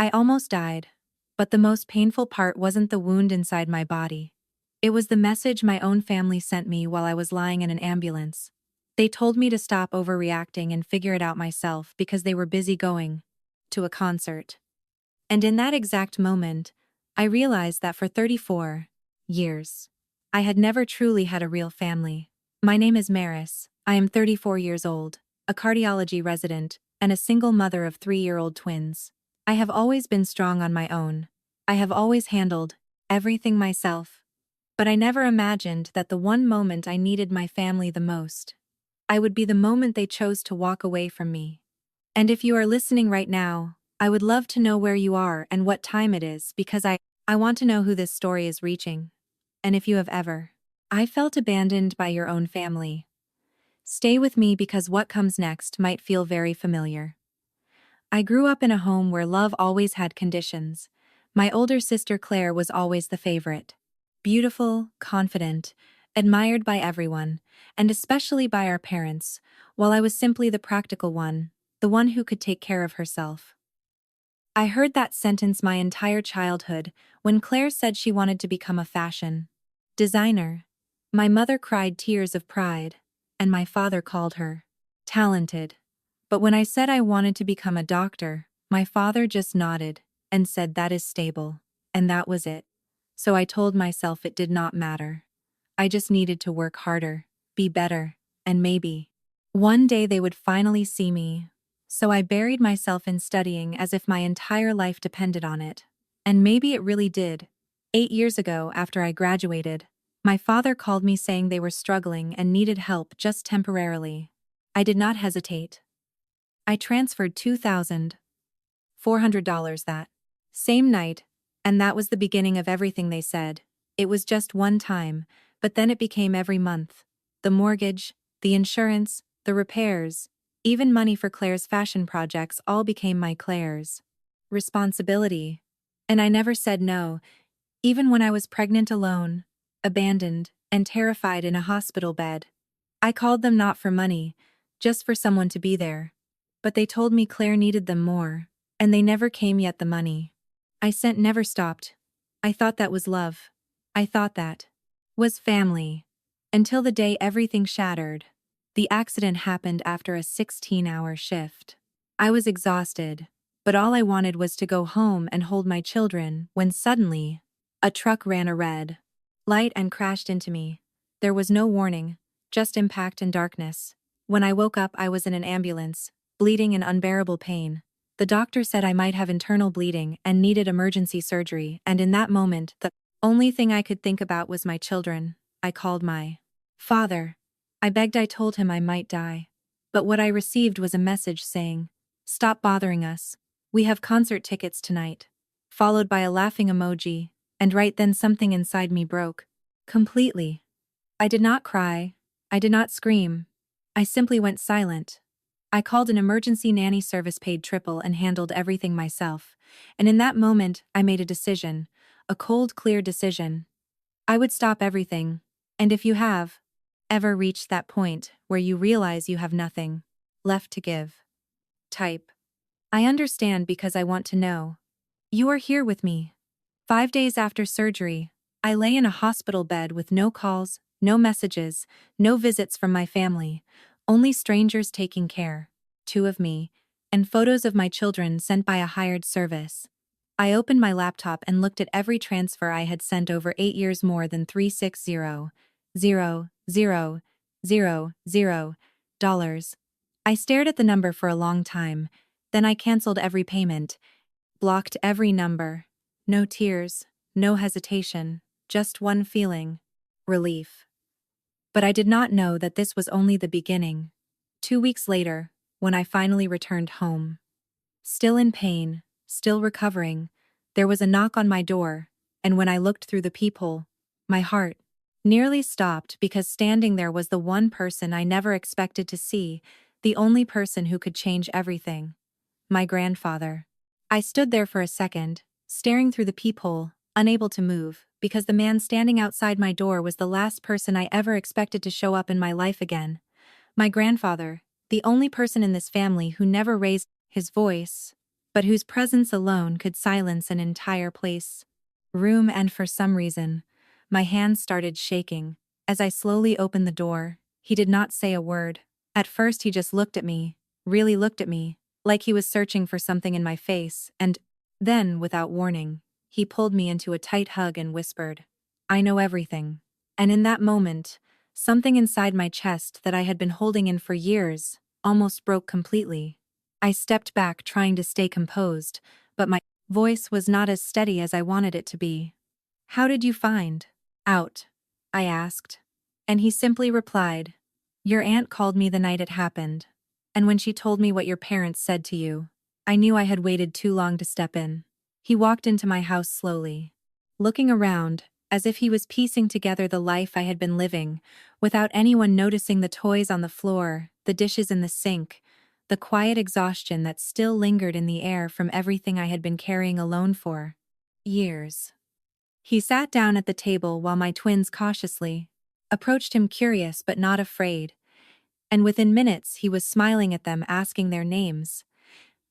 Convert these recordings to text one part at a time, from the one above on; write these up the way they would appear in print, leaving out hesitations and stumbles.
I almost died. But the most painful part wasn't the wound inside my body. It was the message my own family sent me while I was lying in an ambulance. They told me to stop overreacting and figure it out myself because they were busy going to a concert. And in that exact moment, I realized that for 34 years, I had never truly had a real family. My name is Maris. I am 34 years old, a cardiology resident, and a single mother of 3-year-old twins. I have always been strong on my own. I have always handled everything myself. But I never imagined that the one moment I needed my family the most, I would be the moment they chose to walk away from me. And if you are listening right now, I would love to know where you are and what time it is because I want to know who this story is reaching. And if you have ever, I felt abandoned by your own family. Stay with me because what comes next might feel very familiar. I grew up in a home where love always had conditions. My older sister Claire was always the favorite. Beautiful, confident, admired by everyone, and especially by our parents, while I was simply the practical one, the one who could take care of herself. I heard that sentence my entire childhood when Claire said she wanted to become a fashion designer. My mother cried tears of pride, and my father called her talented. But when I said I wanted to become a doctor, my father just nodded and said that is stable, and that was it. So I told myself it did not matter. I just needed to work harder, be better, and maybe one day they would finally see me. So I buried myself in studying as if my entire life depended on it. And maybe it really did. 8 years ago, after I graduated, my father called me saying they were struggling and needed help just temporarily. I did not hesitate. I transferred $2,400 that same night, and that was the beginning of everything they said. It was just one time, but then it became every month. The mortgage, the insurance, the repairs, even money for Claire's fashion projects all became my Claire's responsibility. And I never said no, even when I was pregnant alone, abandoned, and terrified in a hospital bed. I called them not for money, just for someone to be there. But they told me Claire needed them more, and they never came yet the money. I sent never stopped. I thought that was love. I thought that was family. Until the day everything shattered. The accident happened after a 16-hour shift. I was exhausted, but all I wanted was to go home and hold my children when suddenly, a truck ran a red light and crashed into me. There was no warning, just impact and darkness. When I woke up, I was in an ambulance, bleeding in unbearable pain. The doctor said I might have internal bleeding and needed emergency surgery, and in that moment, the only thing I could think about was my children. I called my father. I begged, I told him I might die. But what I received was a message saying, "Stop bothering us. We have concert tickets tonight." Followed by a laughing emoji, and right then something inside me broke. Completely. I did not cry. I did not scream. I simply went silent. I called an emergency nanny service, paid triple, and handled everything myself. And in that moment, I made a decision. A cold, clear decision. I would stop everything. And if you have ever reached that point where you realize you have nothing left to give, type I understand because I want to know. You are here with me. 5 days after surgery, I lay in a hospital bed with no calls, no messages, no visits from my family, only strangers taking care, 2 of me, and photos of my children sent by a hired service. I opened my laptop and looked at every transfer I had sent over 8 years, more than $360,000. I stared at the number for a long time, then I canceled every payment, blocked every number. No tears, no hesitation, just one feeling: relief. But I did not know that this was only the beginning. 2 weeks later, when I finally returned home, still in pain, still recovering, there was a knock on my door, and when I looked through the peephole, my heart nearly stopped because standing there was the one person I never expected to see, the only person who could change everything: my grandfather. I stood there for a second, staring through the peephole, unable to move, because the man standing outside my door was the last person I ever expected to show up in my life again. My grandfather, the only person in this family who never raised his voice, but whose presence alone could silence an entire place. Room, and for some reason, my hands started shaking. As I slowly opened the door, he did not say a word. At first he just looked at me, really looked at me, like he was searching for something in my face, and then, without warning, he pulled me into a tight hug and whispered, "I know everything." And in that moment, something inside my chest that I had been holding in for years almost broke completely. I stepped back, trying to stay composed, but my voice was not as steady as I wanted it to be. "How did you find out?" I asked. And he simply replied, "Your aunt called me the night it happened. And when she told me what your parents said to you, I knew I had waited too long to step in." He walked into my house slowly, looking around, as if he was piecing together the life I had been living, without anyone noticing the toys on the floor, the dishes in the sink, the quiet exhaustion that still lingered in the air from everything I had been carrying alone for years. He sat down at the table while my twins cautiously approached him, curious but not afraid, and within minutes he was smiling at them, asking their names,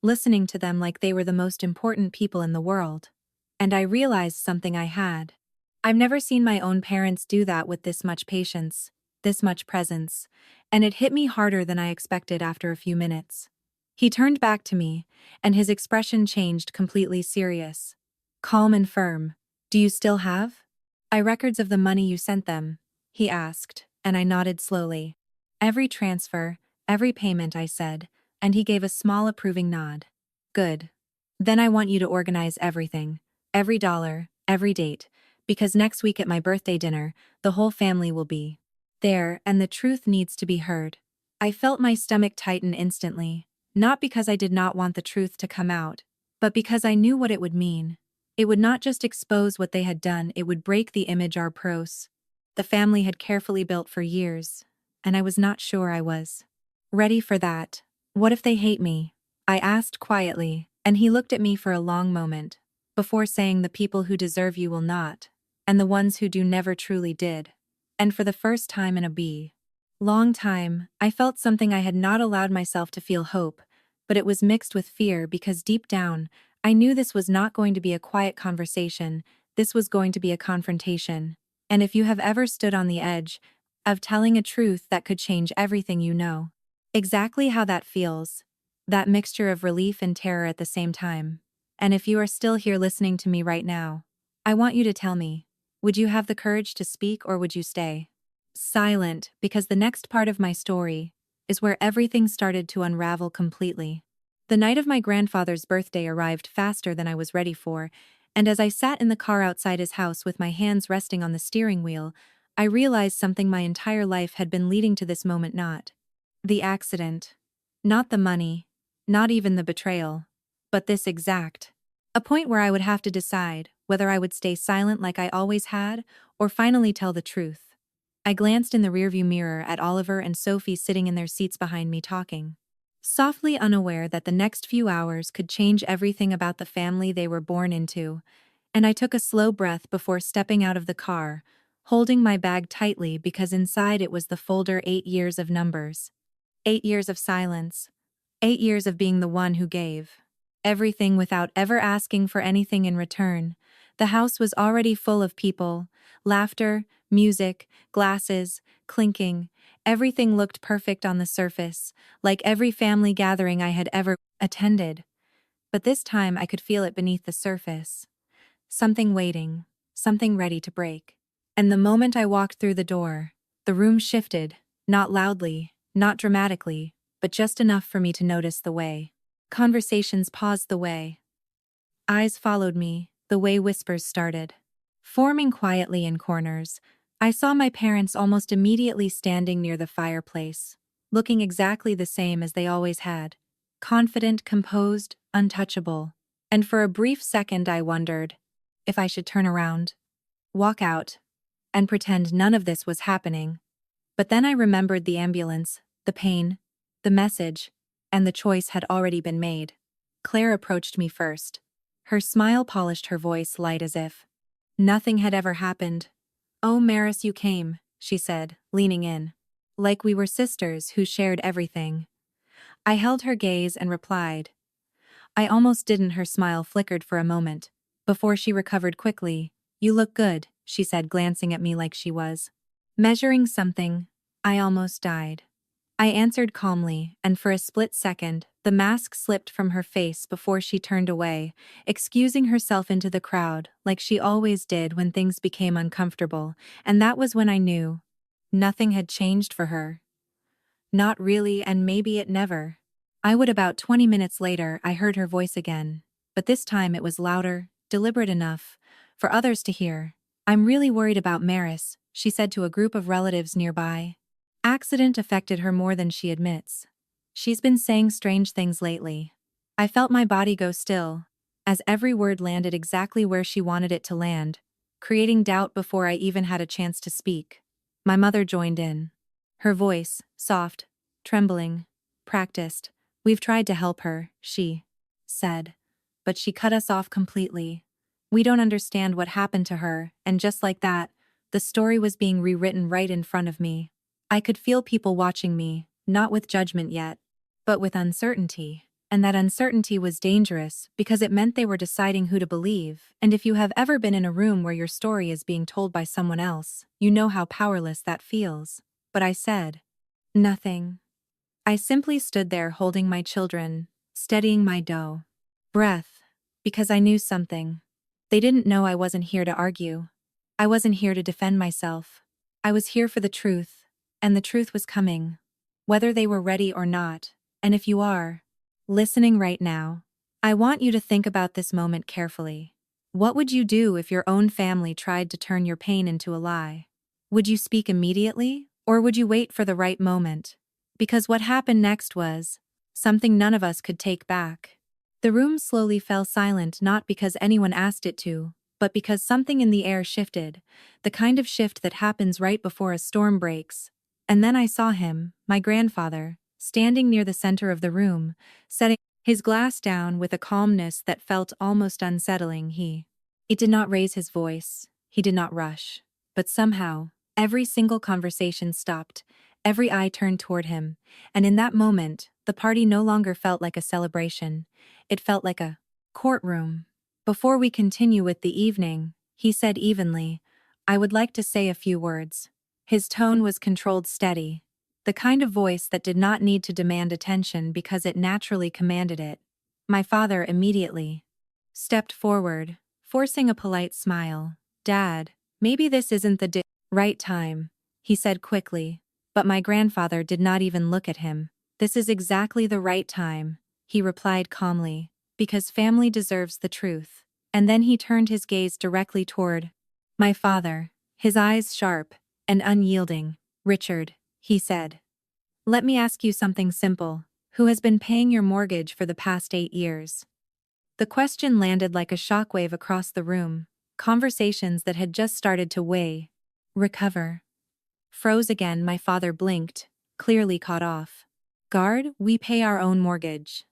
listening to them like they were the most important people in the world. And I realized something I had. I've never seen my own parents do that with this much patience, this much presence, and it hit me harder than I expected after a few minutes. He turned back to me, and his expression changed, completely serious. Calm and firm. "Do you still have records of the money you sent them?" he asked, and I nodded slowly. "Every transfer, every payment," I said, and he gave a small approving nod. "Good. Then I want you to organize everything, every dollar, every date, because next week at my birthday dinner, the whole family will be there, and the truth needs to be heard." I felt my stomach tighten instantly, not because I did not want the truth to come out, but because I knew what it would mean. It would not just expose what they had done, it would break the image the family had carefully built for years, and I was not sure I was ready for that. "What if they hate me?" I asked quietly, and he looked at me for a long moment, before saying, "The people who deserve you will not, and the ones who do never truly did." And for the first time in long time, I felt something I had not allowed myself to feel: hope, but it was mixed with fear, because deep down, I knew this was not going to be a quiet conversation, this was going to be a confrontation. And if you have ever stood on the edge of telling a truth that could change everything, you know exactly how that feels. That mixture of relief and terror at the same time. And if you are still here listening to me right now, I want you to tell me, would you have the courage to speak, or would you stay silent? Because the next part of my story is where everything started to unravel completely. The night of my grandfather's birthday arrived faster than I was ready for, and as I sat in the car outside his house with my hands resting on the steering wheel, I realized something my entire life had been leading to this moment: not the accident, not the money, not even the betrayal, but this exact a point where I would have to decide whether I would stay silent like I always had, or finally tell the truth. I glanced in the rearview mirror at Oliver and Sophie sitting in their seats behind me, talking softly, unaware that the next few hours could change everything about the family they were born into, and I took a slow breath before stepping out of the car, holding my bag tightly because inside it was the folder: 8 years of numbers. 8 years of silence. 8 years of being the one who gave everything without ever asking for anything in return. The house was already full of people, laughter, music, glasses, clinking. Everything looked perfect on the surface, like every family gathering I had ever attended. But this time I could feel it beneath the surface. Something waiting, something ready to break. And the moment I walked through the door, the room shifted, not loudly, not dramatically, but just enough for me to notice the way conversations paused, the way eyes followed me, the way whispers started forming quietly in corners. I saw my parents almost immediately standing near the fireplace, looking exactly the same as they always had, confident, composed, untouchable. And for a brief second I wondered if I should turn around, walk out, and pretend none of this was happening. But then I remembered the ambulance, the pain, the message, and the choice had already been made. Claire approached me first. Her smile polished her voice, light as if nothing had ever happened. "Oh, Maris, you came," she said, leaning in, like we were sisters who shared everything. I held her gaze and replied, I almost didn't. Her smile flickered for a moment. Before she recovered quickly, "You look good," she said, glancing at me like she was measuring something. I almost died. I answered calmly, and for a split second, the mask slipped from her face before she turned away, excusing herself into the crowd, like she always did when things became uncomfortable, and that was when I knew. Nothing had changed for her. Not really, and maybe it never. About 20 minutes later, I heard her voice again, but this time it was louder, deliberate enough for others to hear. "I'm really worried about Maris," she said to a group of relatives nearby. Accident affected her more than she admits. She's been saying strange things lately. I felt my body go still, as every word landed exactly where she wanted it to land, creating doubt before I even had a chance to speak. My mother joined in. Her voice, soft, trembling, practiced. "We've tried to help her," she said. "But she cut us off completely. We don't understand what happened to her," and just like that, the story was being rewritten right in front of me. I could feel people watching me, not with judgment yet, but with uncertainty. And that uncertainty was dangerous because it meant they were deciding who to believe. And if you have ever been in a room where your story is being told by someone else, you know how powerless that feels. But I said nothing. I simply stood there holding my children, steadying my breath, because I knew something. They didn't know I wasn't here to argue. I wasn't here to defend myself. I was here for the truth, and the truth was coming, whether they were ready or not. And if you are listening right now, I want you to think about this moment carefully. What would you do if your own family tried to turn your pain into a lie? Would you speak immediately, or would you wait for the right moment? Because what happened next was something none of us could take back. The room slowly fell silent, not because anyone asked it to, but because something in the air shifted, the kind of shift that happens right before a storm breaks. And then I saw him, my grandfather, standing near the center of the room, setting his glass down with a calmness that felt almost unsettling. He did not raise his voice, he did not rush, but somehow, every single conversation stopped, every eye turned toward him, and in that moment, the party no longer felt like a celebration, it felt like a courtroom. "Before we continue with the evening," he said evenly, "I would like to say a few words." His tone was controlled, steady, the kind of voice that did not need to demand attention because it naturally commanded it. My father immediately stepped forward, forcing a polite smile. "Dad, maybe this isn't the right time," he said quickly, but my grandfather did not even look at him. "This is exactly the right time," he replied calmly, "because family deserves the truth." And then he turned his gaze directly toward my father, his eyes sharp and unyielding. "Richard," he said, "let me ask you something simple. Who has been paying your mortgage for the past 8 years?" The question landed like a shockwave across the room. Conversations that had just started to recover, froze again. My father blinked, clearly caught off guard. "We pay our own mortgage,"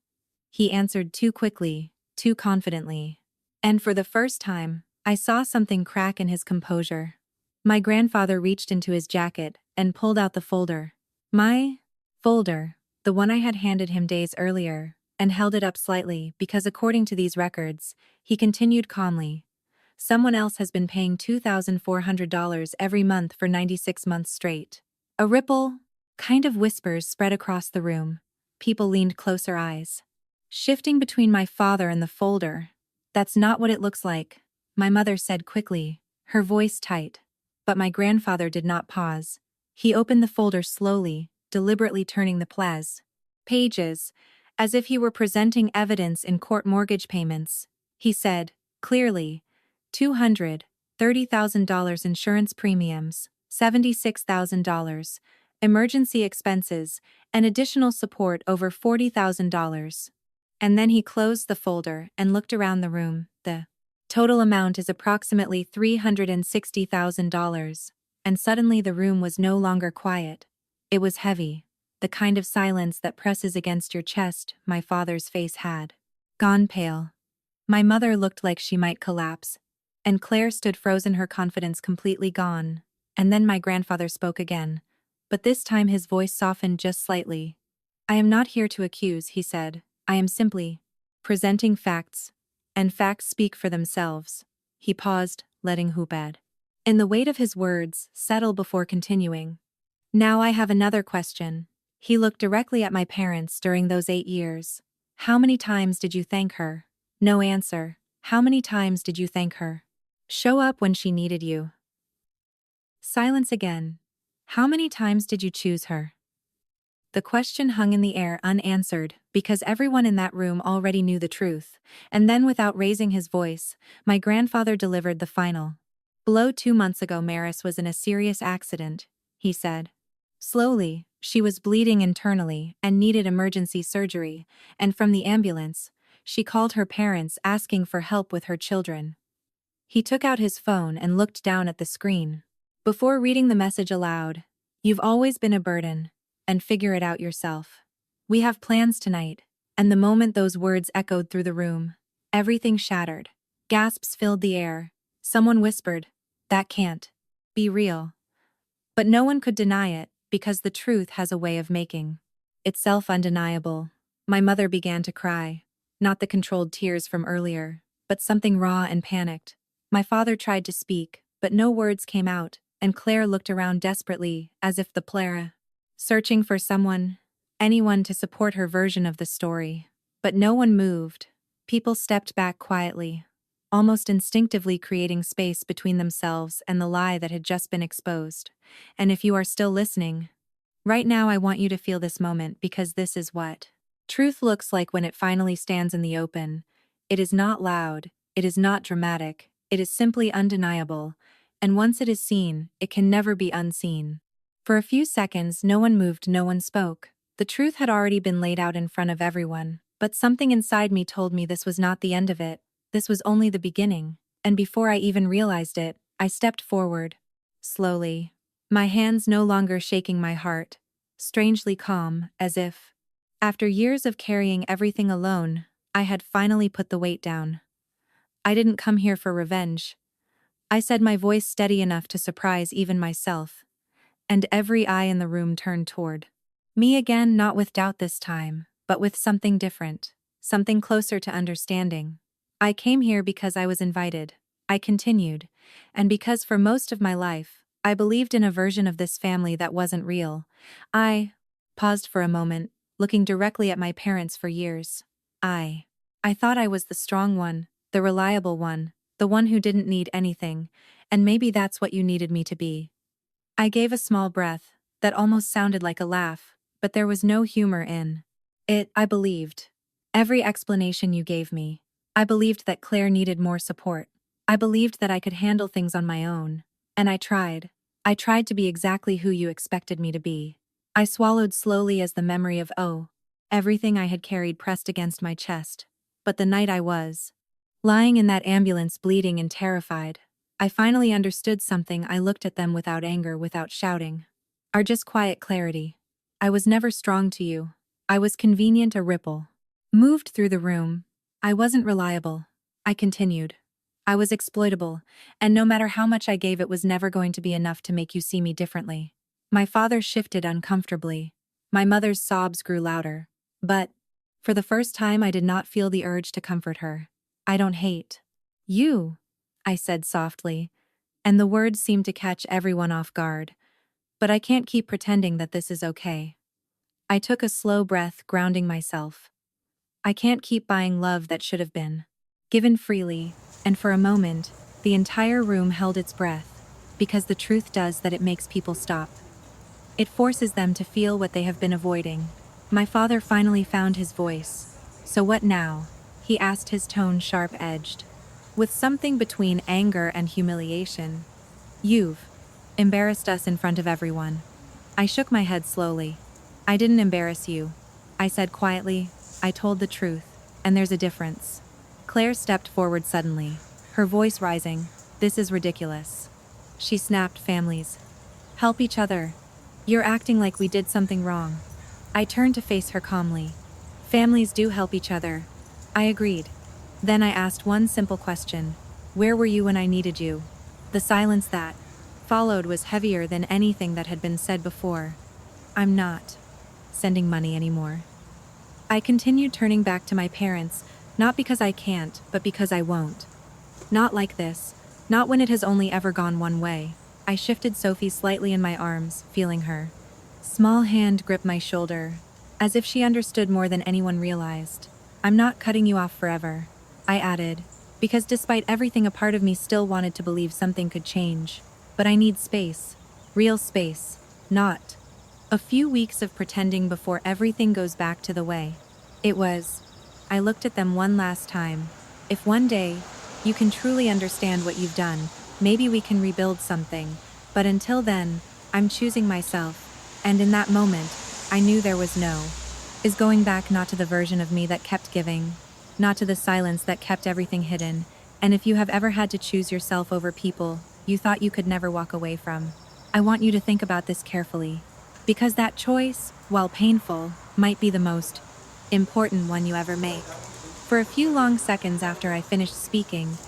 he answered too quickly, too confidently. And for the first time, I saw something crack in his composure. My grandfather reached into his jacket and pulled out the folder. My folder, the one I had handed him days earlier, and held it up slightly because according to these records, he continued calmly, "Someone else has been paying $2,400 every month for 96 months straight." A ripple, kind of whispers spread across the room. People leaned closer, eyes shifting between my father and the folder. "That's not what it looks like," my mother said quickly, her voice tight. But my grandfather did not pause. He opened the folder slowly, deliberately turning the pages, as if he were presenting evidence in court. "Mortgage payments," he said, clearly. $230,000 insurance premiums, $76,000, emergency expenses, and additional support over $40,000. And then he closed the folder and looked around the room. "The total amount is approximately $360,000. And suddenly the room was no longer quiet. It was heavy, the kind of silence that presses against your chest. My father's face had gone pale. My mother looked like she might collapse, and Claire stood frozen, her confidence completely gone. And then my grandfather spoke again, but this time his voice softened just slightly. "I am not here to accuse," he said. "I am simply presenting facts, and facts speak for themselves. He paused, letting Hubad, in the weight of his words, settle before continuing. Now I have another question. He looked directly at my parents during those 8 years. How many times did you thank her? No answer. How many times did you thank her? Show up when she needed you. Silence again. How many times did you choose her? The question hung in the air unanswered because everyone in that room already knew the truth, and then without raising his voice, my grandfather delivered the final blow. 2 months ago Maris was in a serious accident, he said. Slowly, she was bleeding internally and needed emergency surgery, and from the ambulance, she called her parents asking for help with her children. He took out his phone and looked down at the screen. Before reading the message aloud, "You've always been a burden, and figure it out yourself. We have plans tonight." And the moment those words echoed through the room, everything shattered. Gasps filled the air. Someone whispered, "That can't be real." But no one could deny it, because the truth has a way of making itself undeniable. My mother began to cry, not the controlled tears from earlier, but something raw and panicked. My father tried to speak, but no words came out, and Claire looked around desperately, as if the Plera, searching for someone, anyone to support her version of the story. But no one moved. People stepped back quietly, almost instinctively creating space between themselves and the lie that had just been exposed. And if you are still listening, right now I want you to feel this moment, because this is what truth looks like when it finally stands in the open. It is not loud, it is not dramatic, it is simply undeniable, and once it is seen, it can never be unseen. For a few seconds, no one moved, no one spoke. The truth had already been laid out in front of everyone, but something inside me told me this was not the end of it. This was only the beginning, and before I even realized it, I stepped forward. Slowly, my hands no longer shaking, my heart strangely calm, as if, after years of carrying everything alone, I had finally put the weight down. "I didn't come here for revenge," I said, my voice steady enough to surprise even myself. And every eye in the room turned toward me again, not with doubt this time, but with something different, something closer to understanding. "I came here because I was invited," I continued, "and because for most of my life, I believed in a version of this family that wasn't real. I paused for a moment, looking directly at my parents. For years, I thought I was the strong one, the reliable one, the one who didn't need anything, and maybe that's what you needed me to be." I gave a small breath that almost sounded like a laugh, but there was no humor in it. "I believed every explanation you gave me. I believed that Claire needed more support. I believed that I could handle things on my own. And I tried. I tried to be exactly who you expected me to be." I swallowed slowly as the memory of everything I had carried pressed against my chest. But the night I was lying in that ambulance, bleeding and terrified, I finally understood something. I looked at them without anger, without shouting, or just quiet clarity. "I was never strong to you. I was convenient." A ripple moved through the room. "I wasn't reliable," I continued. "I was exploitable, and no matter how much I gave, it was never going to be enough to make you see me differently." My father shifted uncomfortably. My mother's sobs grew louder. But, for the first time, I did not feel the urge to comfort her. "I don't hate you," I said softly, and the words seemed to catch everyone off guard. "But I can't keep pretending that this is okay." I took a slow breath, grounding myself. "I can't keep buying love that should have been given freely," and for a moment, the entire room held its breath, because the truth does that: it makes people stop. It forces them to feel what they have been avoiding. My father finally found his voice. "So what now?" he asked, his tone sharp-edged, with something between anger and humiliation. "You've embarrassed us in front of everyone." I shook my head slowly. "I didn't embarrass you," I said quietly. "I told the truth, and there's a difference." Claire stepped forward suddenly, her voice rising. "This is ridiculous," she snapped. "Families help each other. You're acting like we did something wrong." I turned to face her calmly. "Families do help each other," I agreed. Then I asked one simple question. "Where were you when I needed you?" The silence that followed was heavier than anything that had been said before. "I'm not sending money anymore," I continued, turning back to my parents. Not because I can't, but because I won't. Not like this. Not when it has only ever gone one way. I shifted Sophie slightly in my arms, feeling her small hand grip my shoulder, as if she understood more than anyone realized. I'm not cutting you off forever, I added, because despite everything, a part of me still wanted to believe something could change. But I need space. Real space. Not a few weeks of pretending before everything goes back to the way it was. I looked at them one last time. If one day you can truly understand what you've done, maybe we can rebuild something. But until then, I'm choosing myself. And in that moment, I knew there was no is going back, not to the version of me that kept giving, not to the silence that kept everything hidden. And if you have ever had to choose yourself over people you thought you could never walk away from, I want you to think about this carefully. Because that choice, while painful, might be the most important one you ever make. For a few long seconds after I finished speaking,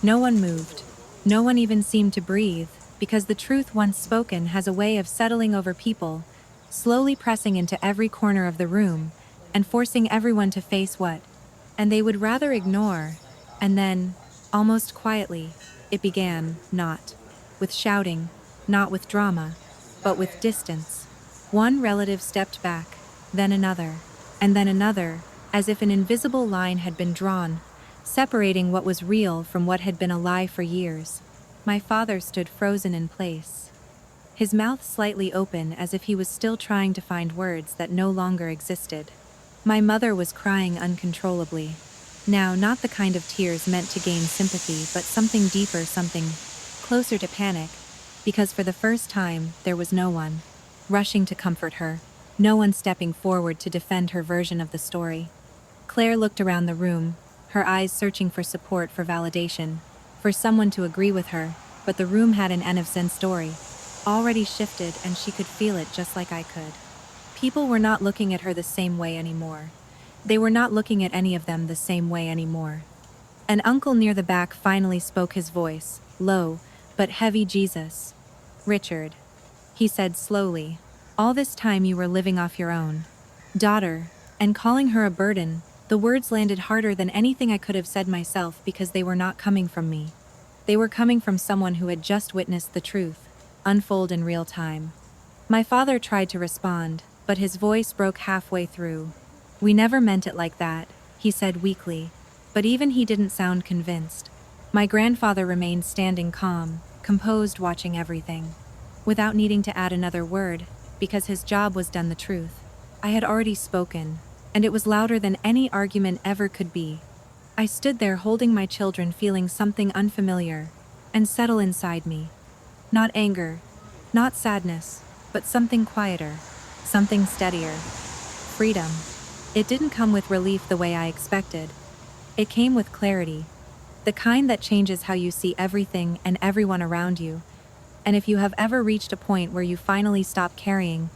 no one moved. No one even seemed to breathe, because the truth once spoken has a way of settling over people, slowly pressing into every corner of the room, and forcing everyone to face what and they would rather ignore. And then, almost quietly, it began, not with shouting, not with drama, but with distance. One relative stepped back, then another, and then another, as if an invisible line had been drawn, separating what was real from what had been a lie for years. My father stood frozen in place, his mouth slightly open as if he was still trying to find words that no longer existed. My mother was crying uncontrollably. Now, not the kind of tears meant to gain sympathy, but something deeper, something closer to panic, because for the first time, there was no one rushing to comfort her, no one stepping forward to defend her version of the story. Claire looked around the room, her eyes searching for support, for validation, for someone to agree with her, but the room had an end of Zen's story already shifted, and she could feel it just like I could. People were not looking at her the same way anymore. They were not looking at any of them the same way anymore. An uncle near the back finally spoke, his voice low but heavy. Jesus. Richard, he said slowly, all this time you were living off your own daughter and calling her a burden. The words landed harder than anything I could have said myself, because they were not coming from me. They were coming from someone who had just witnessed the truth unfold in real time. My father tried to respond, but his voice broke halfway through. We never meant it like that, he said weakly, but even he didn't sound convinced. My grandfather remained standing calm, composed, watching everything, without needing to add another word, because his job was done. The truth I had already spoken, and it was louder than any argument ever could be. I stood there holding my children, feeling something unfamiliar and settle inside me. Not anger, not sadness, but something quieter, something steadier. Freedom. It didn't come with relief the way I expected. It came with clarity, the kind that changes how you see everything and everyone around you. And if you have ever reached a point where you finally stop carrying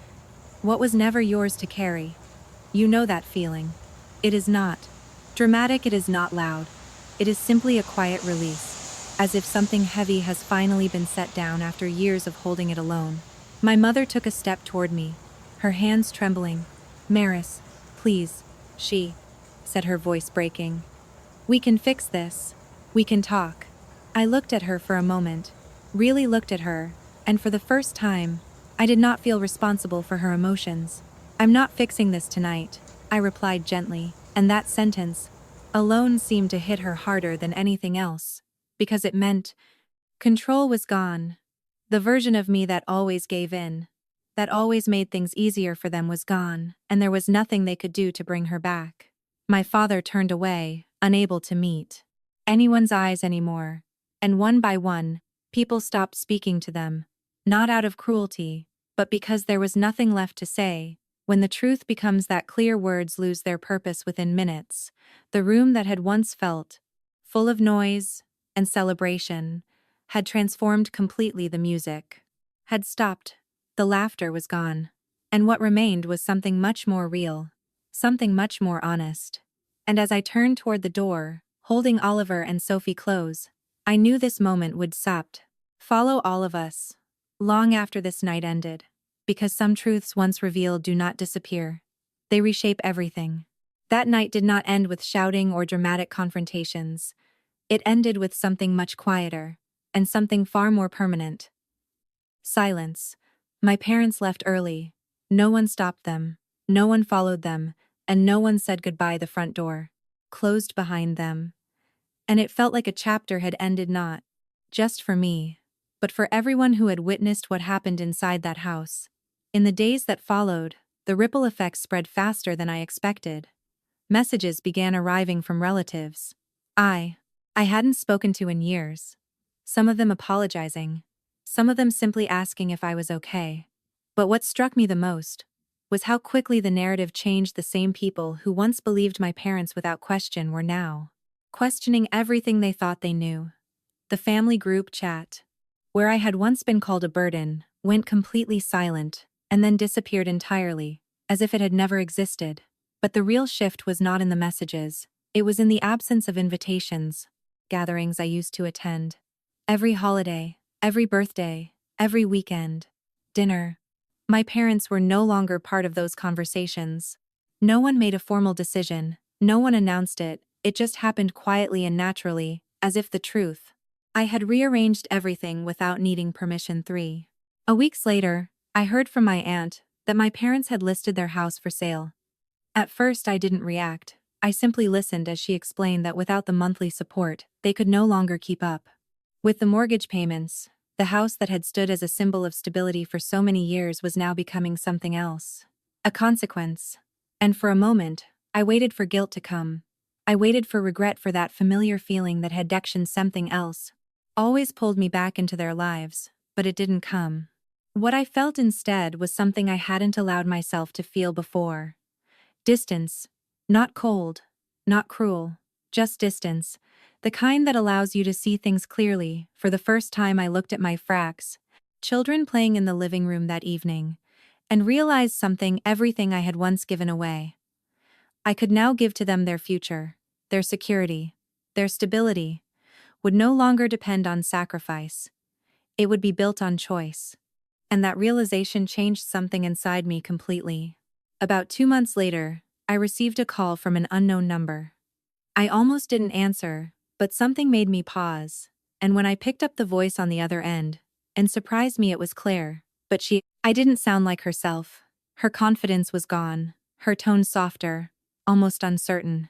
what was never yours to carry, you know that feeling. It is not dramatic, it is not loud. It is simply a quiet release, as if something heavy has finally been set down after years of holding it alone. My mother took a step toward me, her hands trembling. Maris, please, she said, her voice breaking. We can fix this. We can talk. I looked at her for a moment, really looked at her, and for the first time, I did not feel responsible for her emotions. I'm not fixing this tonight, I replied gently, and that sentence alone seemed to hit her harder than anything else, because it meant control was gone. The version of me that always gave in, that always made things easier for them, was gone, and there was nothing they could do to bring her back. My father turned away, unable to meet anyone's eyes anymore, and one by one, people stopped speaking to them, not out of cruelty, but because there was nothing left to say. When the truth becomes that clear, words lose their purpose within minutes. The room that had once felt full of noise and celebration had transformed completely. The music had stopped, the laughter was gone, and what remained was something much more real, something much more honest. And as I turned toward the door, holding Oliver and Sophie close, I knew this moment would follow all of us, long after this night ended. Because some truths once revealed do not disappear. They reshape everything. That night did not end with shouting or dramatic confrontations. It ended with something much quieter, and something far more permanent. Silence. My parents left early. No one stopped them. No one followed them, and no one said goodbye. The front door closed behind them. And it felt like a chapter had ended, not just for me, but for everyone who had witnessed what happened inside that house. In the days that followed, the ripple effects spread faster than I expected. Messages began arriving from relatives I hadn't spoken to in years. Some of them apologizing, some of them simply asking if I was okay. But what struck me the most was how quickly the narrative changed. The same people who once believed my parents without question were now questioning everything they thought they knew. The family group chat, where I had once been called a burden, went completely silent and then disappeared entirely, as if it had never existed. But the real shift was not in the messages, it was in the absence of invitations, gatherings I used to attend. Every holiday, every birthday, every weekend, dinner. My parents were no longer part of those conversations. No one made a formal decision, no one announced it, it just happened quietly and naturally, as if the truth. I had rearranged everything without needing permission. 3 weeks later, I heard from my aunt that my parents had listed their house for sale. At first I didn't react, I simply listened as she explained that without the monthly support, they could no longer keep up with the mortgage payments. The house that had stood as a symbol of stability for so many years was now becoming something else. A consequence. And for a moment, I waited for guilt to come. I waited for regret, for that familiar feeling that had actioned something else. Always pulled me back into their lives, but it didn't come. What I felt instead was something I hadn't allowed myself to feel before. Distance. Not cold, not cruel, just distance. The kind that allows you to see things clearly. For the first time I looked at my children playing in the living room that evening, and realized something: everything I had once given away, I could now give to them. Their future, their security, their stability, would no longer depend on sacrifice. It would be built on choice. And that realization changed something inside me completely. About 2 months later, I received a call from an unknown number. I almost didn't answer, but something made me pause, and when I picked up the voice on the other end, and surprised me, it was Claire, but I didn't sound like herself. Her confidence was gone, her tone softer, almost uncertain.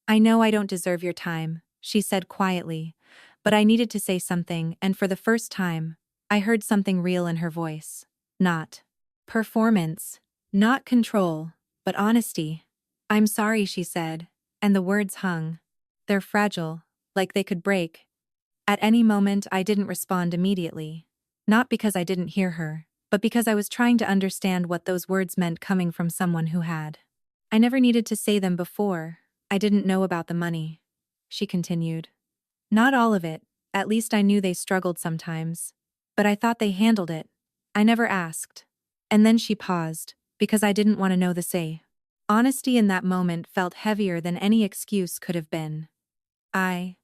"I know I don't deserve your time," she said quietly, but I needed to say something, and for the first time, I heard something real in her voice. Not performance, not control, but honesty. "I'm sorry," she said, and the words hung. They're fragile, like they could break at any moment. I didn't respond immediately. Not because I didn't hear her, but because I was trying to understand what those words meant coming from someone who had. "I never needed to say them before. I didn't know about the money," she continued. "Not all of it, at least I knew they struggled sometimes. But I thought they handled it. I never asked." And then she paused, because I didn't want to know the say. Honesty in that moment felt heavier than any excuse could have been. I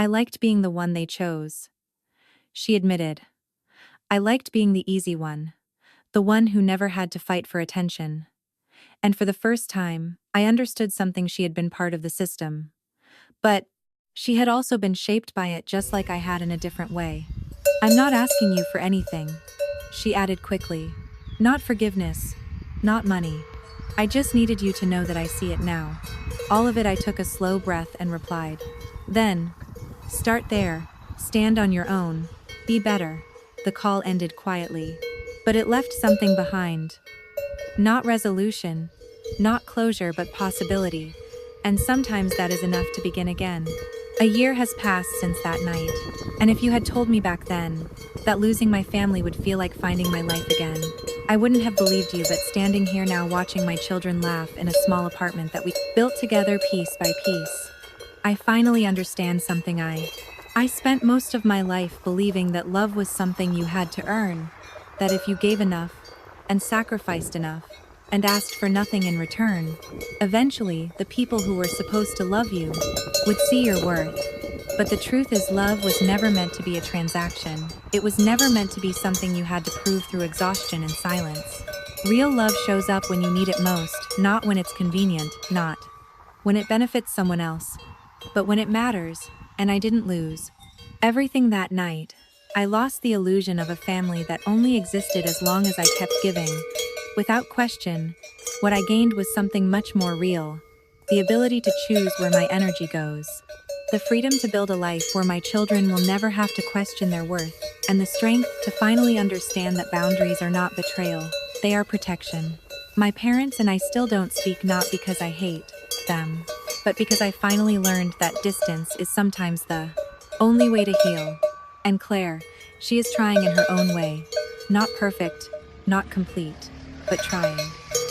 liked being the one they chose," she admitted. "I liked being the easy one, the one who never had to fight for attention." And for the first time, I understood something: she had been part of the system. But she had also been shaped by it, just like I had, in a different way. "I'm not asking you for anything," she added quickly. "Not forgiveness, not money. I just needed you to know that I see it now. All of it." I took a slow breath and replied, "Then, start there, stand on your own, be better." The call ended quietly, but it left something behind. Not resolution, not closure, but possibility. And sometimes that is enough to begin again. A year has passed since that night, and if you had told me back then that losing my family would feel like finding my life again, I wouldn't have believed you. But standing here now, watching my children laugh in a small apartment that we built together piece by piece, I finally understand something. I spent most of my life believing that love was something you had to earn, that if you gave enough, and sacrificed enough, and asked for nothing in return, eventually the people who were supposed to love you would see your worth. But the truth is, love was never meant to be a transaction. It was never meant to be something you had to prove through exhaustion and silence. Real love shows up when you need it most, not when it's convenient, not when it benefits someone else. But when it matters, and I didn't lose everything that night, I lost the illusion of a family that only existed as long as I kept giving. Without question, what I gained was something much more real: the ability to choose where my energy goes. The freedom to build a life where my children will never have to question their worth, and the strength to finally understand that boundaries are not betrayal, they are protection. My parents and I still don't speak, not because I hate them, but because I finally learned that distance is sometimes the only way to heal. And Claire, she is trying in her own way. Not perfect, not complete, but trying.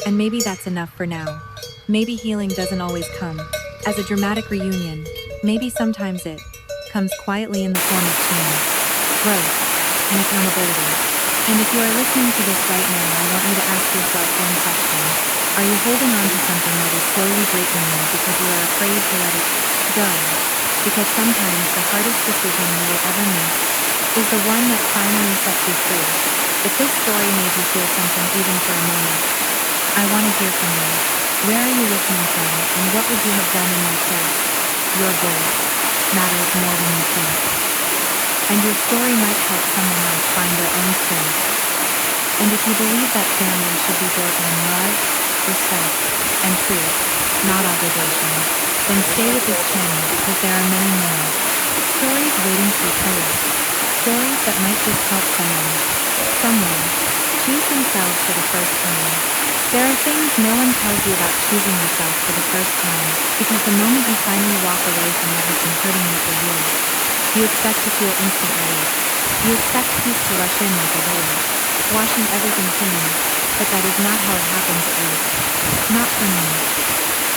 And maybe that's enough for now. Maybe healing doesn't always come as a dramatic reunion. Maybe sometimes it comes quietly in the form of change, growth, and accountability. And if you are listening to this right now, I want you to ask yourself one question. Are you holding on to something that is slowly breaking you because you are afraid to let it go? Because sometimes the hardest decision you will ever make is the one that finally sets you free. If this story made you feel something even for a moment, I want to hear from you. Where are you listening from, and what would you have done in my place? Your voice matters more than you think. And your story might help someone else find their own strength. And if you believe that family should be built on love, respect, and truth, not obligation, then stay with this channel because there are many more stories waiting to be told. Stories that might just help someone, somewhere, choose themselves for the first time. There are things no one tells you about choosing yourself for the first time, because the moment you finally walk away from what has been hurting you for years, you expect to feel instant relief. You expect peace to rush in like a wave, washing everything clean, but that is not how it happens at least. Not for me.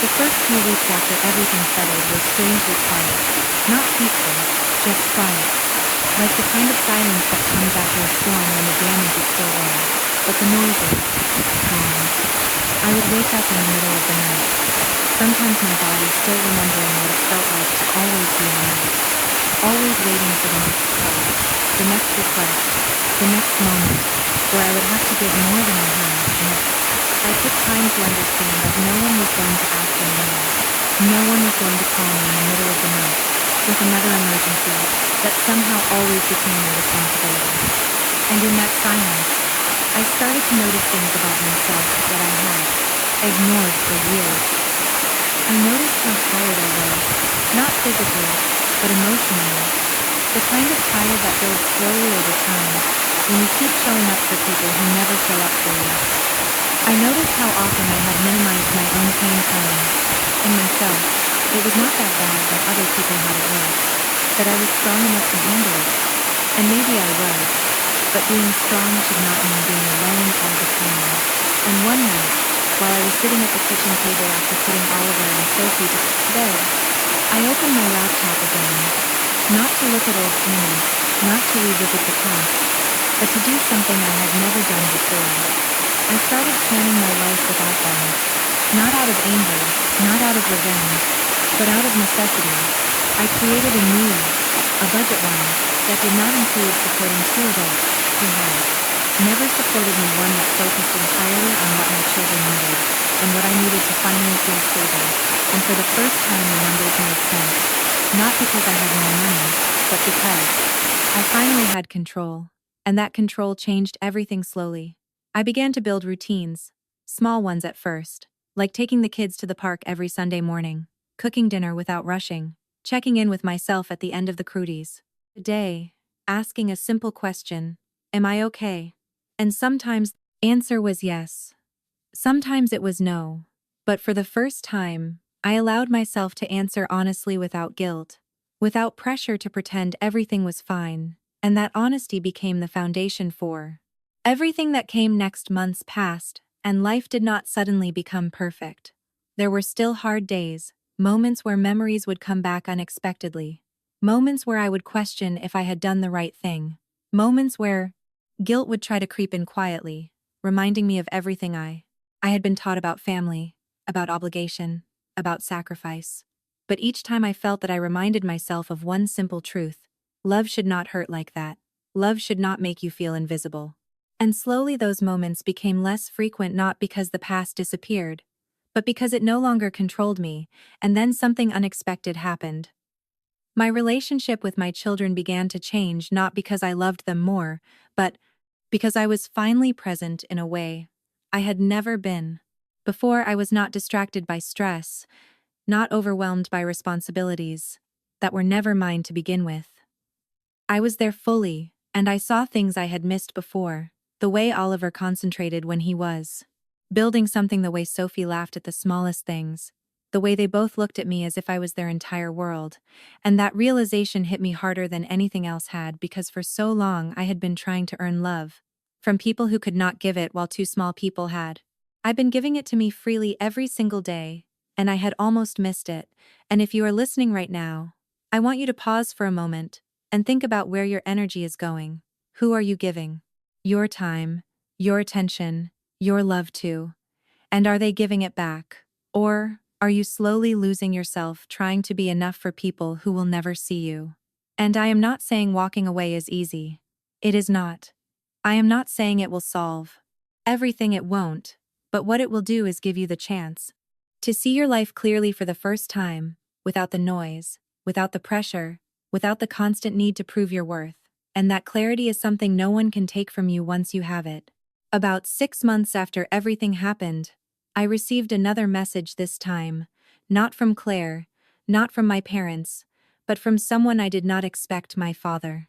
The first few weeks after everything settled were strangely quiet. Not peaceful, just quiet. Like the kind of silence that comes after a storm when the damage is still there, but the noises gone. I would wake up in the middle of the night, sometimes my body still remembering what it felt like to always be on edge, always waiting for the next call, the next request, the next moment, where I would have to give more than I had, and I took time to understand that no one was going to ask anymore. No one was going to call me in the middle of the night with another emergency that somehow always became my responsibility. And in that silence, I started to notice things about myself that I had ignored for years. I noticed how tired I was, not physically, but emotionally. The kind of tired that builds slowly over time when you keep showing up for people who never show up for you. I noticed how often I had minimized my own pain, telling in myself it was not that bad when other people had it worse, that I was strong enough to handle it. And maybe I was, but being strong should not mean being alone all the time. And one night, while I was sitting at the kitchen table after putting Oliver and Sophie to bed, I opened my laptop again, not to look at old payments, not to revisit the past, but to do something I had never done before. I started planning my life without them, not out of anger, not out of revenge, but out of necessity. I created a new life, a budget one, that did not include supporting two adults who had never supported me, one that focused entirely on what my children needed and what I needed to finally feel stable. And for the first time, the numbers made sense, not because I had more money, but because I finally had control. And that control changed everything slowly. I began to build routines, small ones at first, like taking the kids to the park every Sunday morning, cooking dinner without rushing, checking in with myself at the end of the crudies day, asking a simple question, am I okay? And sometimes the answer was yes. Sometimes it was no. But for the first time, I allowed myself to answer honestly without guilt, without pressure to pretend everything was fine, and that honesty became the foundation for everything that came next. Months passed, and life did not suddenly become perfect. There were still hard days, moments where memories would come back unexpectedly, moments where I would question if I had done the right thing, moments where guilt would try to creep in quietly, reminding me of everything I had been taught about family, about obligation, about sacrifice. But each time I felt that, I reminded myself of one simple truth: love should not hurt like that. Love should not make you feel invisible. And slowly those moments became less frequent, not because the past disappeared, but because it no longer controlled me, and then something unexpected happened. My relationship with my children began to change not because I loved them more, but because I was finally present in a way I had never been. Before, I was not distracted by stress, not overwhelmed by responsibilities that were never mine to begin with. I was there fully, and I saw things I had missed before, the way Oliver concentrated when he was building something, the way Sophie laughed at the smallest things, the way they both looked at me as if I was their entire world. And that realization hit me harder than anything else had, because for so long I had been trying to earn love from people who could not give it, while two small people had. I'd been giving it to me freely every single day, and I had almost missed it. And if you are listening right now, I want you to pause for a moment and think about where your energy is going. Who are you giving your time, your attention, your love to? And are they giving it back? Or are you slowly losing yourself trying to be enough for people who will never see you? And I am not saying walking away is easy. It is not. I am not saying it will solve everything. It won't. But what it will do is give you the chance to see your life clearly for the first time, without the noise, without the pressure, without the constant need to prove your worth. And that clarity is something no one can take from you once you have it. About 6 months after everything happened, I received another message, this time, not from Claire, not from my parents, but from someone I did not expect, my father.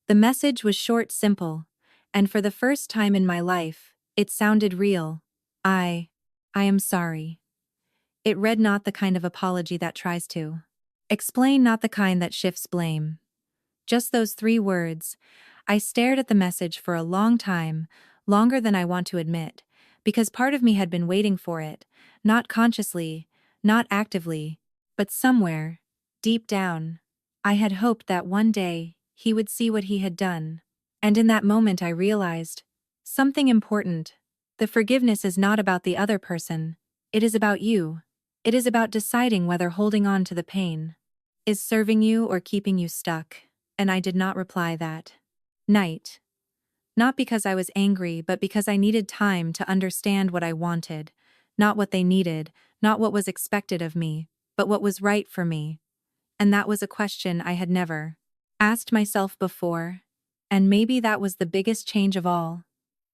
The message was short, simple, and for the first time in my life, it sounded real. I am sorry. It read, not the kind of apology that tries to explain, not the kind that shifts blame. Just those 3 words. I stared at the message for a long time, longer than I want to admit, because part of me had been waiting for it, not consciously, not actively, but somewhere, deep down. I had hoped that one day he would see what he had done. And in that moment I realized something important. The forgiveness is not about the other person. It is about you. It is about deciding whether holding on to the pain is serving you or keeping you stuck. And I did not reply that night. Not because I was angry, but because I needed time to understand what I wanted. Not what they needed, not what was expected of me, but what was right for me. And that was a question I had never asked myself before. And maybe that was the biggest change of all.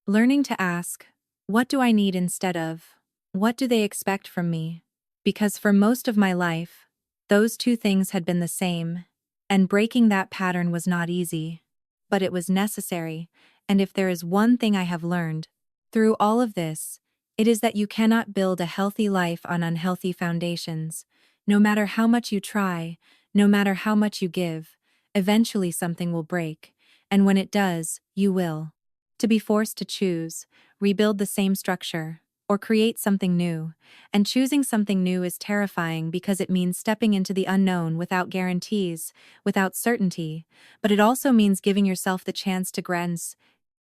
Learning to ask, what do I need, instead of, what do they expect from me? Because for most of my life, those 2 things had been the same, and breaking that pattern was not easy. But it was necessary, and if there is one thing I have learned through all of this, it is that you cannot build a healthy life on unhealthy foundations. No matter how much you try, no matter how much you give, eventually something will break, and when it does, you will to be forced to choose, rebuild the same structure, or create something new. And choosing something new is terrifying, because it means stepping into the unknown without guarantees, without certainty, but it also means giving yourself the chance to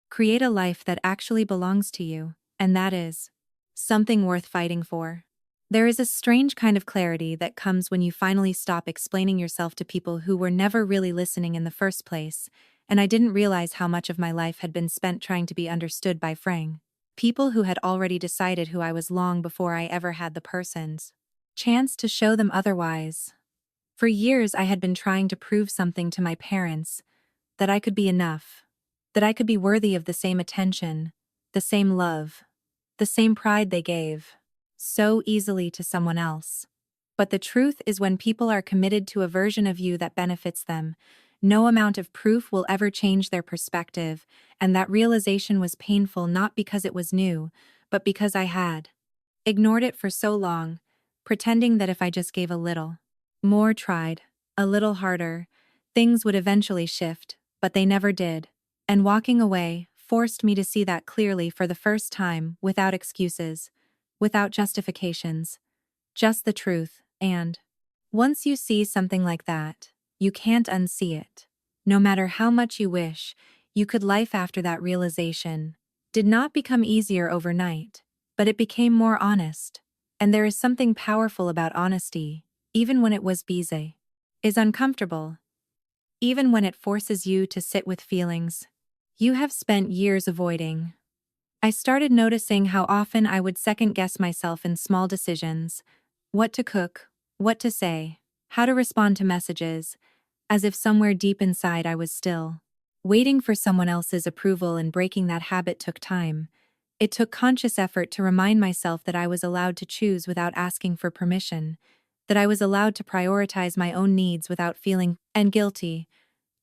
create a life that actually belongs to you, and that is something worth fighting for. There is a strange kind of clarity that comes when you finally stop explaining yourself to people who were never really listening in the first place, and I didn't realize how much of my life had been spent trying to be understood by people who had already decided who I was long before I ever had the person's chance to show them otherwise. For years I had been trying to prove something to my parents, that I could be enough, that I could be worthy of the same attention, the same love, the same pride they gave so easily to someone else. But the truth is, when people are committed to a version of you that benefits them, no amount of proof will ever change their perspective. And that realization was painful, not because it was new, but because I had ignored it for so long, pretending that if I just gave a little more, tried a little harder, things would eventually shift, but they never did. And walking away forced me to see that clearly for the first time, without excuses, without justifications, just the truth. And once you see something like that, you can't unsee it. No matter how much you wish you could. Life after that realization did not become easier overnight, but it became more honest. And there is something powerful about honesty, even when it was busy, is uncomfortable, even when it forces you to sit with feelings you have spent years avoiding. I started noticing how often I would second guess myself in small decisions: what to cook, what to say, how to respond to messages, as if somewhere deep inside I was still waiting for someone else's approval, and breaking that habit took time. It took conscious effort to remind myself that I was allowed to choose without asking for permission, that I was allowed to prioritize my own needs without feeling guilty.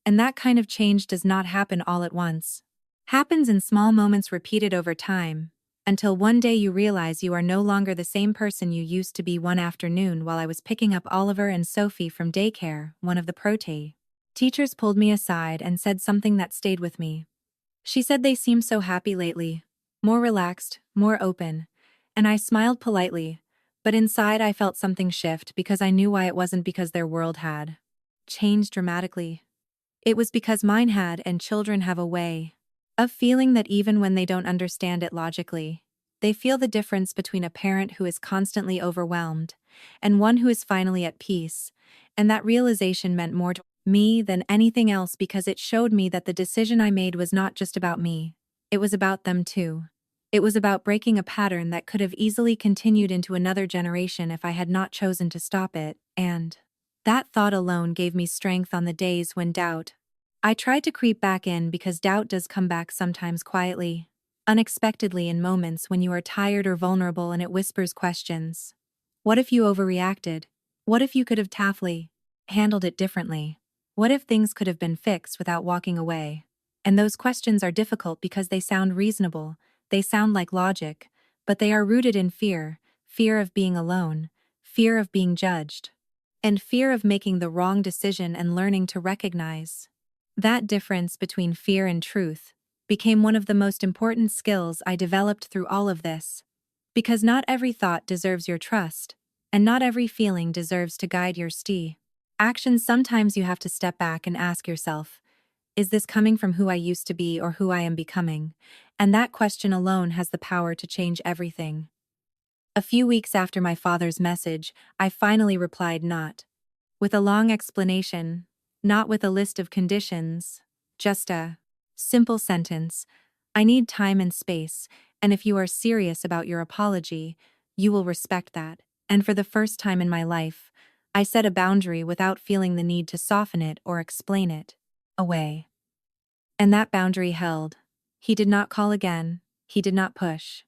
And that kind of change does not happen all at once. Happens in small moments repeated over time, until one day you realize you are no longer the same person you used to be. One afternoon, while I was picking up Oliver and Sophie from daycare, one of the teachers pulled me aside and said something that stayed with me. She said they seemed so happy lately, more relaxed, more open, and I smiled politely, but inside I felt something shift, because I knew why. It wasn't because their world had changed dramatically. It was because mine had, and children have a way of feeling that even when they don't understand it logically, they feel the difference between a parent who is constantly overwhelmed and one who is finally at peace. And that realization meant more to me than anything else, because it showed me that the decision I made was not just about me, it was about them too. It was about breaking a pattern that could have easily continued into another generation if I had not chosen to stop it, and that thought alone gave me strength on the days when I tried to creep back in, because doubt does come back sometimes quietly, unexpectedly, in moments when you are tired or vulnerable, and it whispers questions. What if you overreacted? What if you could have handled it differently? What if things could have been fixed without walking away? And those questions are difficult because they sound reasonable, they sound like logic, but they are rooted in fear: fear of being alone, fear of being judged, and fear of making the wrong decision. And learning to recognize that difference between fear and truth became one of the most important skills I developed through all of this. Because not every thought deserves your trust, and not every feeling deserves to guide your actions. Sometimes you have to step back and ask yourself, is this coming from who I used to be or who I am becoming? And that question alone has the power to change everything. A few weeks after my father's message, I finally replied, not with a long explanation, not with a list of conditions, just a simple sentence: I need time and space, and if you are serious about your apology, you will respect that. And for the first time in my life, I set a boundary without feeling the need to soften it or explain it away. And that boundary held. He did not call again, he did not push.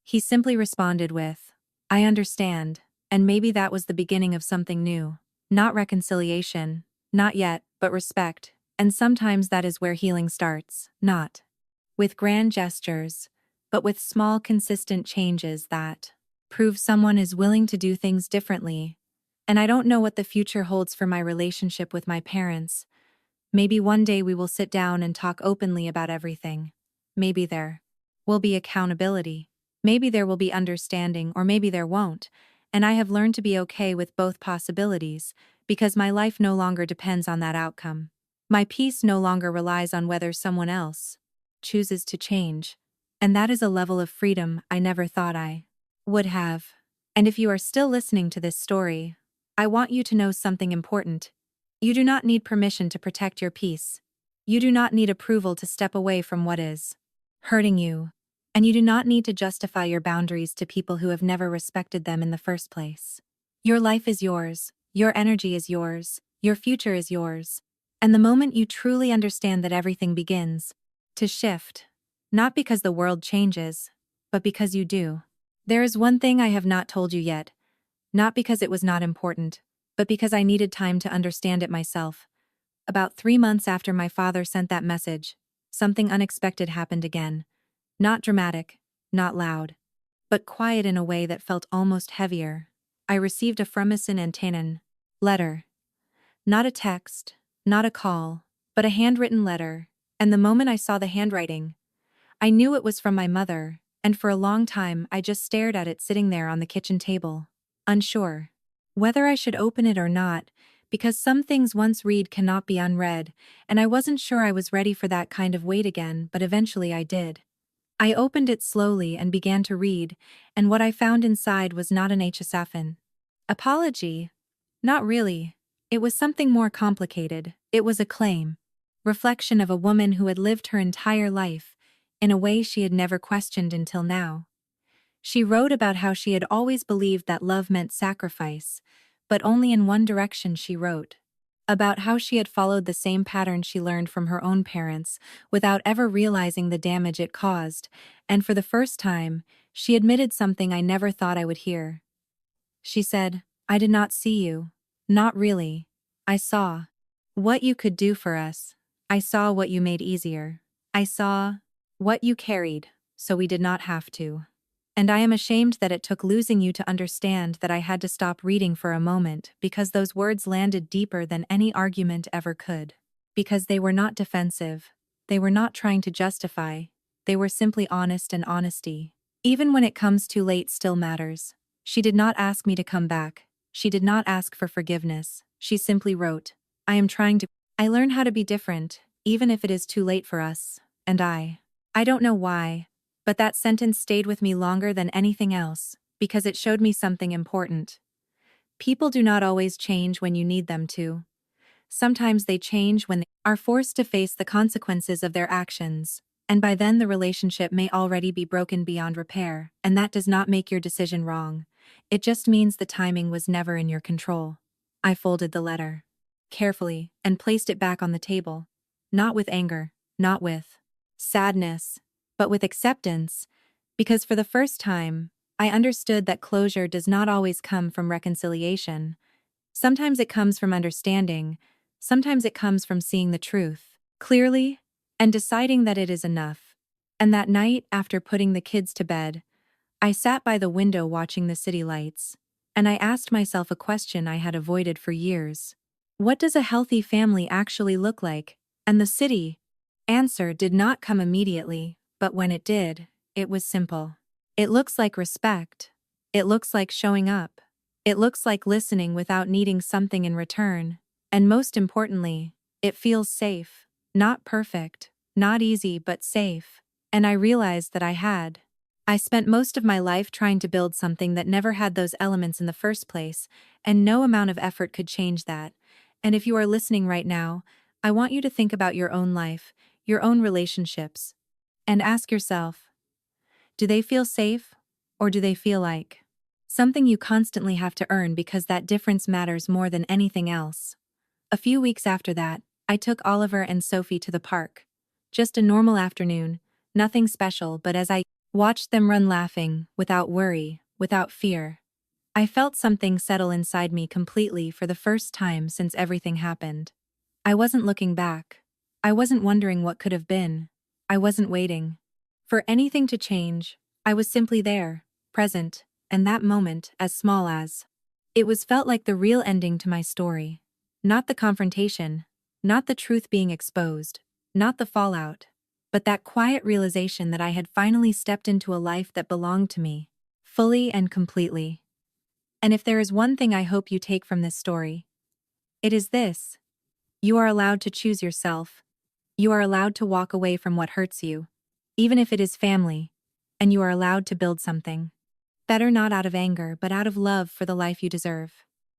He simply responded with, I understand, and maybe that was the beginning of something new. Not reconciliation, not yet, but respect. And sometimes that is where healing starts, not with grand gestures, but with small, consistent changes that prove someone is willing to do things differently. And I don't know what the future holds for my relationship with my parents. Maybe one day we will sit down and talk openly about everything. Maybe there will be accountability. Maybe there will be understanding, or maybe there won't. And I have learned to be okay with both possibilities, because my life no longer depends on that outcome. My peace no longer relies on whether someone else chooses to change. And that is a level of freedom I never thought I would have. And if you are still listening to this story, I want you to know something important. You do not need permission to protect your peace. You do not need approval to step away from what is hurting you. And you do not need to justify your boundaries to people who have never respected them in the first place. Your life is yours, your energy is yours, your future is yours. And the moment you truly understand that, everything begins to shift. Not because the world changes, but because you do. There is one thing I have not told you yet, not because it was not important, but because I needed time to understand it myself. About 3 months after my father sent that message, something unexpected happened again. Not dramatic, not loud, but quiet in a way that felt almost heavier. I received a Frumison and Tannen letter. Not a text, not a call, but a handwritten letter. And the moment I saw the handwriting, I knew it was from my mother, and for a long time I just stared at it sitting there on the kitchen table, unsure whether I should open it or not, because some things once read cannot be unread, and I wasn't sure I was ready for that kind of weight again, but eventually I did. I opened it slowly and began to read, and what I found inside was not an HSFN apology. Not really. It was something more complicated. It was a claim. Reflection of a woman who had lived her entire life in a way she had never questioned until now. She wrote about how she had always believed that love meant sacrifice, but only in one direction. She wrote about how she had followed the same pattern she learned from her own parents without ever realizing the damage it caused, and for the first time, she admitted something I never thought I would hear. She said, "I did not see you. Not really. I saw what you could do for us. I saw what you made easier. I saw what you carried, so we did not have to. And I am ashamed that it took losing you to understand that I had to stop reading for a moment because those words landed deeper than any argument ever could. Because they were not defensive. They were not trying to justify. They were simply honest, and honesty, even when it comes too late, still matters." She did not ask me to come back. She did not ask for forgiveness. She simply wrote, I learn how to be different, even if it is too late for us, and I don't know why, but that sentence stayed with me longer than anything else, because it showed me something important. People do not always change when you need them to. Sometimes they change when they are forced to face the consequences of their actions, and by then the relationship may already be broken beyond repair, and that does not make your decision wrong. It just means the timing was never in your control. I folded the letter carefully and placed it back on the table. Not with anger, not with sadness, but with acceptance, because for the first time, I understood that closure does not always come from reconciliation. Sometimes it comes from understanding, sometimes it comes from seeing the truth clearly and deciding that it is enough. And that night, after putting the kids to bed, I sat by the window watching the city lights, and I asked myself a question I had avoided for years. What does a healthy family actually look like? And the city answer did not come immediately, but when it did, it was simple. It looks like respect. It looks like showing up. It looks like listening without needing something in return. And most importantly, it feels safe. Not perfect, not easy, but safe. And I realized that I spent most of my life trying to build something that never had those elements in the first place, and no amount of effort could change that. And if you are listening right now, I want you to think about your own life, your own relationships, and ask yourself, do they feel safe, or do they feel like something you constantly have to earn, because that difference matters more than anything else? A few weeks after that, I took Oliver and Sophie to the park. Just a normal afternoon, nothing special, but as I watched them run laughing, without worry, without fear, I felt something settle inside me completely for the first time since everything happened. I wasn't looking back. I wasn't wondering what could have been. I wasn't waiting for anything to change. I was simply there, present, and that moment, as small as it was, felt like the real ending to my story. Not the confrontation, not the truth being exposed, not the fallout, but that quiet realization that I had finally stepped into a life that belonged to me, fully and completely. And if there is one thing I hope you take from this story, it is this: you are allowed to choose yourself. You are allowed to walk away from what hurts you, even if it is family, and you are allowed to build something better, not out of anger but out of love for the life you deserve.